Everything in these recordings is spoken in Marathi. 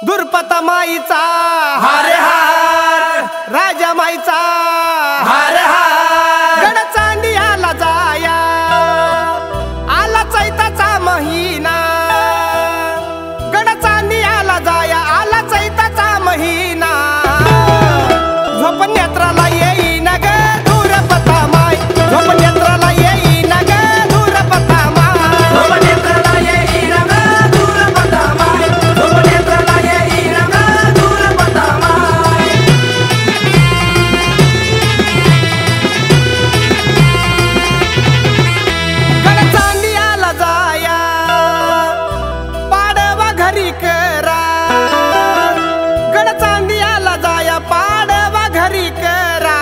दुर्पता माईचा हर हर, राजा माईचा हर हर, गड चांदियाला जाया आला चैताचा महिना, गड चांदियाला जाया आला चैताचा महिना, झोप नेत्राला येईन ग दुर्पता माय, झोप नेत्राला येईन ग दुर्पता माय, झोप नेत्राला येईन ग दुर्पता माय, झोप नेत्राला येईन ग दुर्पता माय. गड चांदियाला जाया पाडवा घरी करा, गड चांदियाला जाया पाडवा घरी करा,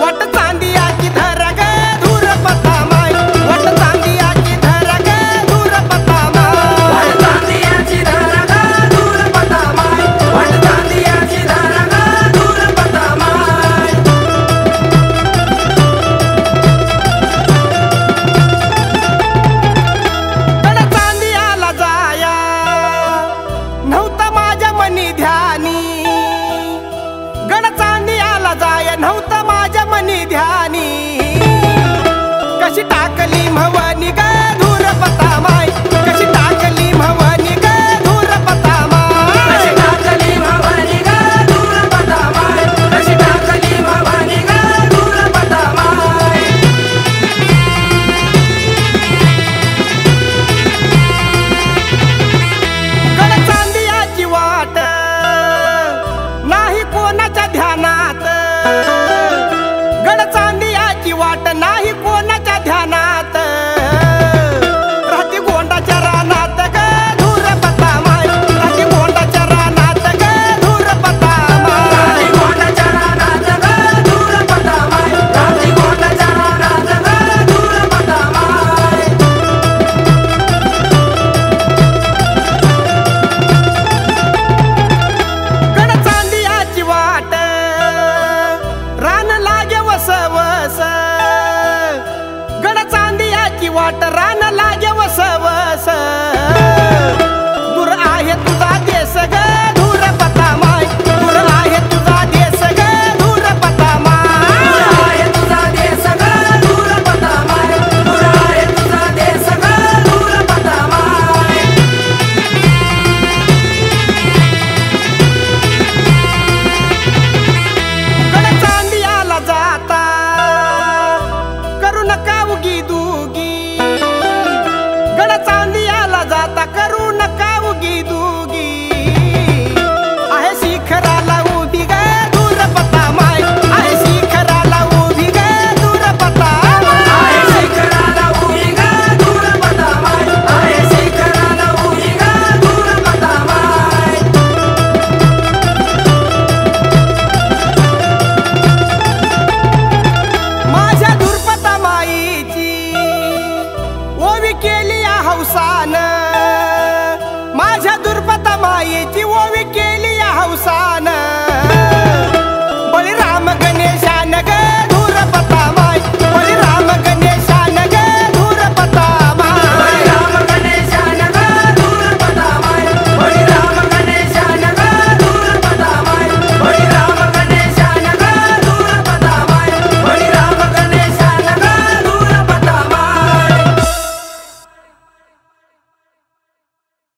वट चांदियाची धर ग दुर्पता माय, वट चांदियाची धर ग दुर्पता माय, वट चांदियाची धर ग दुर्पता माय, वट चांदियाची धर ग दुर्पता माय. गड चांदियाला जाया नव्हतं माझ्या मनी ध्यानी, गड चांदियाला जाया नव्हतं माझ्या मनी ध्यानी, कशी टाकली म्हवनी ग दुर्पता माय, कशी टाकली म्हवनी ग दुर्पता कशी माय, टाकली भवानी ग दुर्पता माय, कशी टाकली भवानी ग दुर्पता माय. गड चांदियाची वाट नाही कोणाच्या ध्यानात, गड चांदियाची वाट नाही कोणाच्या ध्यानात, राहती गोंडाच्या रानात ग दुर्पता माय, राहती गोंडाच्या रानात ग दुर्पता रात्री माय, गोंडाच्या रानात ग दुर्पता माय, रात्री गोंडाच्या रानात ग दुर्पता माय. गड चांदियाची वाट रान लागे वस वस, गड चांदियाची वाट रान लागे वस वस, दूर आहे तुझा देश ग दुर्पता माय, दूर आहे तुझा देश ग दुर्पता दूर माय, आहे तुझा देश ग दुर्पता माय, दूर आहे तुझा देश ग दुर्पता माय. गड चांदियाला जाता करू नका उगी दुगी, गड चांदियाला जाता करू नका उगी दुगी, आहे शिखराला उभी ग दुर्पता माय, आहे शिखराला उभी ग दुर्पता आहे माय, शिखराला उभी ग दुर्पता माय, आहे शिखराला उभी ग दुर्पता माय. माझ्या दुर्पता माईची ओवी केली या हौसान, माझ्या दुर्पता माईची ओवी केली या हौसान, बळीराम गणेशान ग दुर्पता माय,